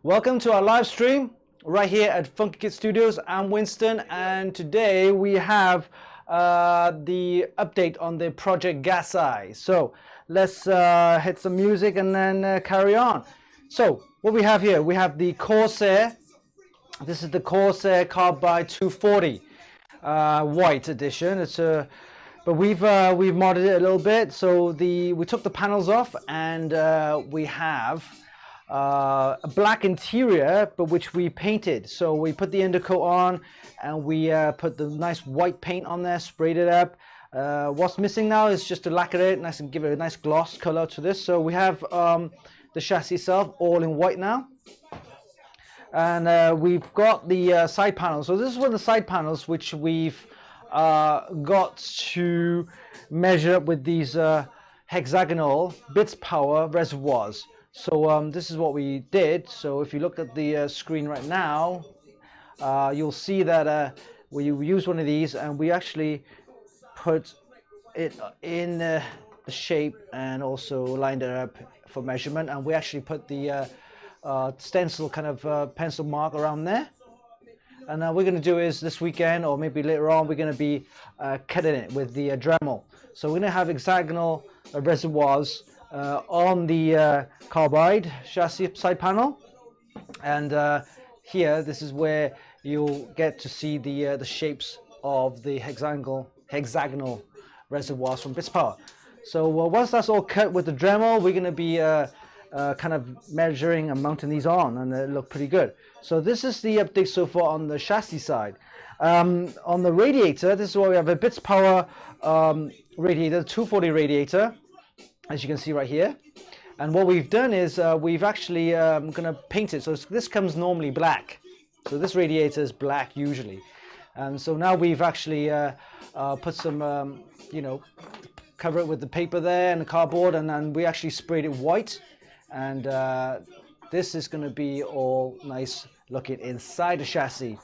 Welcome to our live stream right here at Funkykit Studios. I'm Winston, and today we have the update on the Project Gasai. So let's hit some music and then carry on. So what we have here, we have the Corsair. This is the Corsair Carbide 240 white edition. It's a but we've modded it a little bit. So we took the panels off, and we have a black interior, but which we painted. So we put the undercoat on, and we put the nice white paint on there, sprayed it up. What's missing now is just to lacquer it nice and give it a nice gloss color to this. So we have the chassis itself all in white now, and we've got the side panels. So this is one of the side panels which we've got to measure up with these hexagonal Bitspower reservoirs. So this is what we did. So if you look at the screen right now, you'll see that we used one of these, and we actually put it in the shape and also lined it up for measurement. And we actually put the stencil kind of pencil mark around there. And what we're going to do is this weekend, or maybe later on, we're going to be cutting it with the Dremel. So we're going to have hexagonal reservoirs on the carbide chassis side panel, and here this is where you'll get to see the shapes of the hexagonal reservoirs from Bitspower. So once that's all cut with the Dremel, we're going to be kind of measuring and mounting these on, and they look pretty good. So this is the update so far on the chassis side. On the radiator, this is where we have a Bitspower radiator, 240 radiator, as you can see right here. And what we've done is we've actually going to paint it. So this comes normally black. So this radiator is black usually. And so now we've actually put some, cover it with the paper there and the cardboard, and then we actually sprayed it white. And this is going to be all nice looking inside the chassis.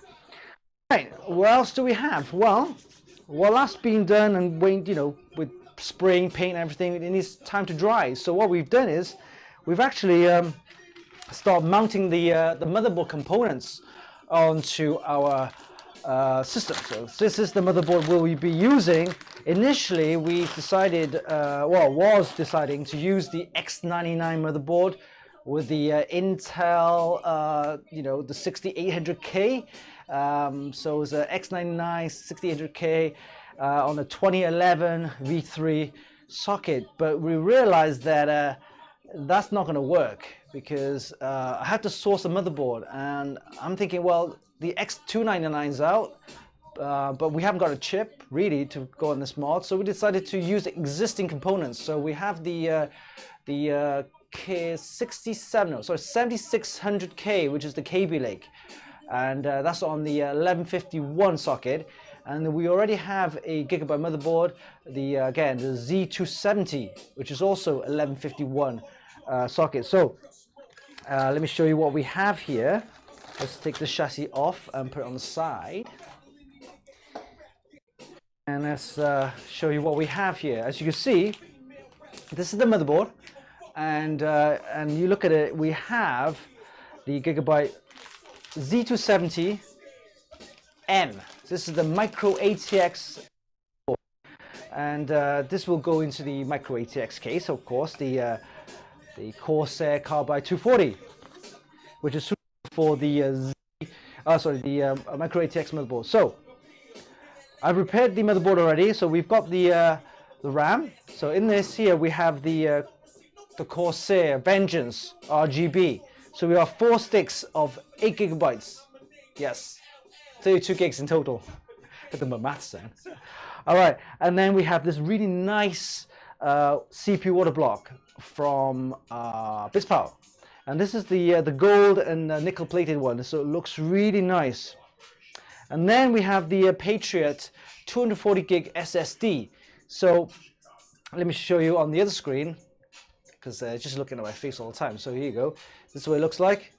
Right, what else do we have? Well, while that's been done and with spraying paint and everything, it needs time to dry. So what we've done is we've actually started mounting the motherboard components onto our system. So this is the motherboard we'll be using. Initially we decided, was deciding to use the X99 motherboard with the Intel, the 6800K. So it was a X99 6800K on a 2011 V3 socket, but we realized that that's not going to work, because I have to source a motherboard, and I'm thinking, well, the X299's out, but we haven't got a chip really to go on this mod, so we decided to use existing components. So we have the7600K, which is the KB Lake, and that's on the 1151 socket. And we already have a gigabyte motherboard, again the Z270, which is also 1151 socket. So let me show you what we have here. Let's take the chassis off and put it on the side, and let's show you what we have here. As you can see, this is the motherboard, and you look at it, we have the gigabyte Z270 M. This is the micro ATX, and this will go into the micro ATX case, of course, the Corsair Carbide 240, which is suitable for the micro ATX motherboard. So I've repaired the motherboard already. So we've got the RAM. So in this here we have the Corsair Vengeance RGB. So we have 4 sticks of 8 gigabytes. Yes. 32 gigs in total. Get the maths then. All right, and then we have this really nice CPU waterblock from Bitspower, and this is the gold and nickel plated one, so it looks really nice. And then we have the Patriot 240 gig SSD. So let me show you on the other screen, because just looking at my face all the time. So here you go. This is what it looks like.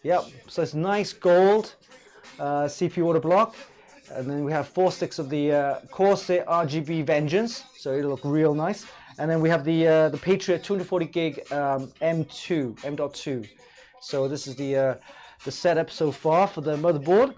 Yep. So it's nice gold CPU water block, and then we have 4 sticks of the Corsair RGB Vengeance, so it'll look real nice. And then we have the Patriot 240 gig M.2 So this is the setup so far for the motherboard.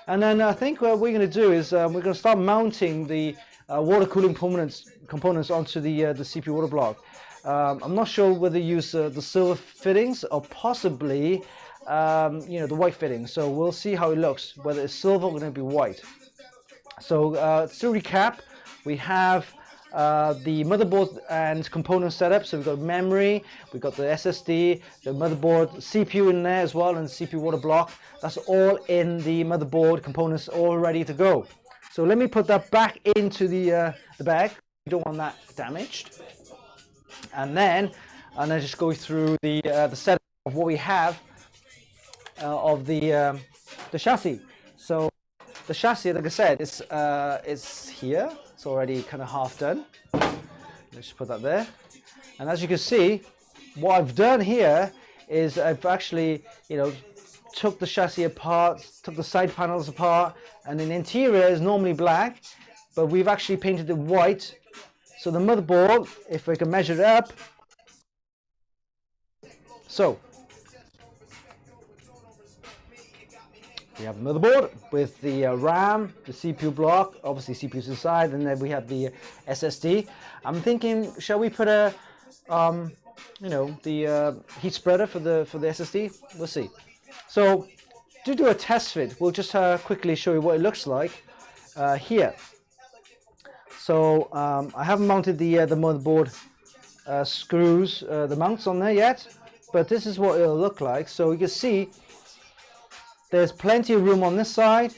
And then I think what we're going to do is we're going to start mounting the water cooling components onto the CPU water block. I'm not sure whether to use the silver fittings or possibly you know, the white fittings. So we'll see how it looks, whether it's silver or going to be white. So to recap, we have the motherboard and component setup. So we've got memory, we've got the SSD, the motherboard, CPU in there as well, and the CPU water block. That's all in the motherboard components, all ready to go. So let me put that back into the bag. We don't want that damaged. And then just go through the setup of what we have of the chassis. So the chassis, like I said, it's here. It's already kind of half done. Let's just put that there. And as you can see, what I've done here is I've actually, you know, took the chassis apart, took the side panels apart, and the interior is normally black, but we've actually painted it white. So the motherboard, if we can measure it up, so we have the motherboard with the RAM, the CPU block, obviously CPU's inside, and then we have the SSD. I'm thinking, shall we put a, you know, the heat spreader for the SSD? We'll see. So to do a test fit, we'll just quickly show you what it looks like here. So I haven't mounted the motherboard screws, the mounts on there yet, but this is what it'll look like. So you can see there's plenty of room on this side.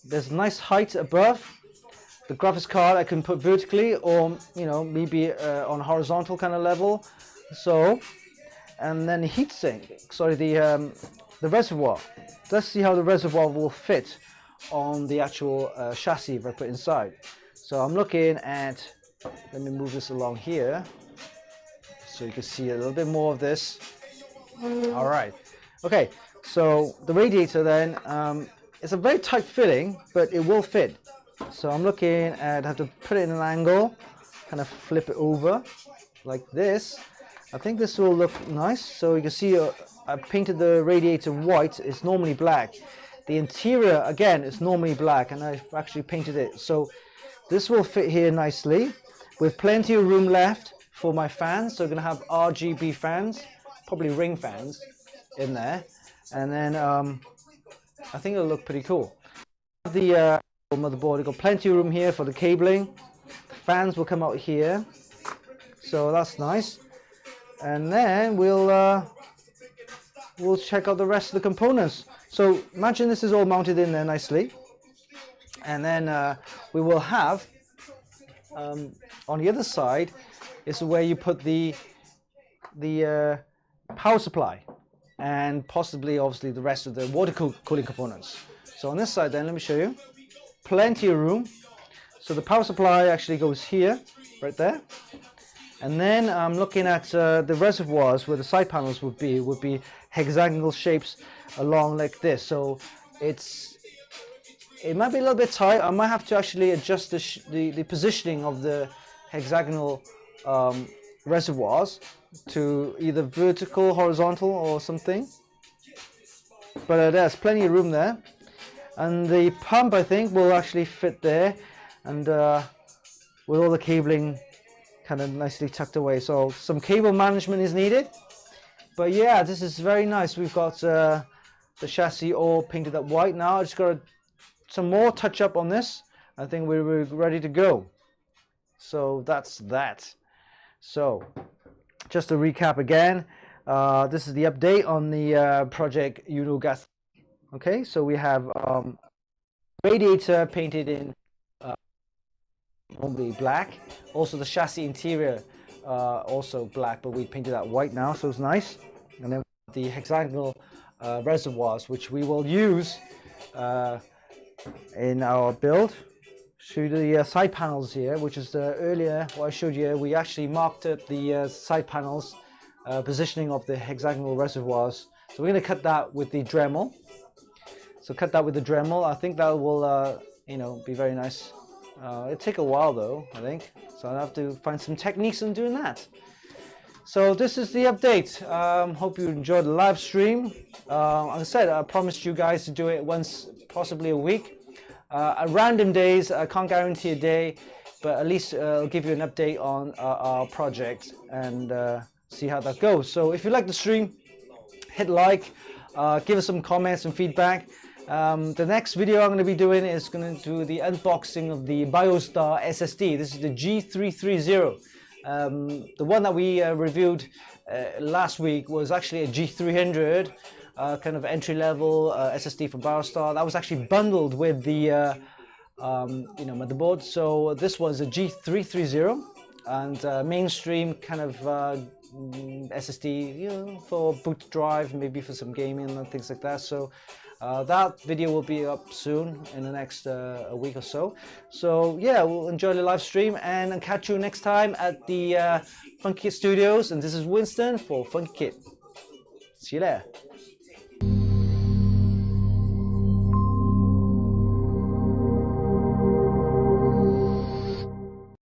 There's nice height above. The graphics card I can put vertically, or you know, maybe on horizontal kind of level. So, and then the heatsink. Sorry, the reservoir. Let's see how the reservoir will fit on the actual chassis if I put inside. So I'm looking at. Let me move this along here, so you can see a little bit more of this. All right. Okay. So the radiator then, it's a very tight fitting, but it will fit. So I'm looking at, I have to put it in an angle, kind of flip it over like this. I think this will look nice. So you can see I painted the radiator white. It's normally black. The interior, again, is normally black, and I've actually painted it. So this will fit here nicely with plenty of room left for my fans. So I'm going to have RGB fans, probably ring fans in there. And then I think it'll look pretty cool. The motherboard, you've got plenty of room here for the cabling. The fans will come out here, so that's nice. And then we'll check out the rest of the components. So imagine this is all mounted in there nicely, and then we will have on the other side is where you put the power supply, and possibly obviously the rest of the water cooling components. So on this side then, let me show you, plenty of room. So the power supply actually goes here, right there, and then I'm looking at the reservoirs where the side panels would be hexagonal shapes along like this. So it might be a little bit tight. I might have to actually adjust the positioning of the hexagonal reservoirs to either vertical, horizontal, or something. But there's plenty of room there, and the pump I think will actually fit there, and with all the cabling kind of nicely tucked away. So some cable management is needed, but yeah, this is very nice. We've got the chassis all painted up white now. I just got some more touch up on this. I think we're ready to go. So that's that. So just to recap again, this is the update on the Project Yuno Gasai. Okay, so we have radiator painted in normally black. Also the chassis interior also black, but we painted that white now, so it's nice. And then the hexagonal reservoirs, which we will use in our build. To the side panels here, which is earlier what I showed you. We actually marked up the side panels positioning of the hexagonal reservoirs. So we're going to cut that with the Dremel. So cut that with the Dremel. I think that will you know, be very nice. It'll take a while though, I think. So I'll have to find some techniques in doing that. So this is the update. Hope you enjoyed the live stream. Like I said, I promised you guys to do it once, possibly a week. At random days, I can't guarantee a day, but at least I'll give you an update on our project and see how that goes. So if you like the stream, hit like, give us some comments and feedback. The next video I'm going to be doing is going to do the unboxing of the BioStar SSD. This is the G330. The one that we reviewed last week was actually a G300, kind of entry-level SSD from BioStar. That was actually bundled with the motherboard. So this was a G330 and mainstream kind of SSD, for boot drive, maybe for some gaming and things like that. So that video will be up soon in the next a week or so. So yeah, we'll enjoy the live stream and I'll catch you next time at the Funkykit Studios. And this is Winston for Funkykit. See you there.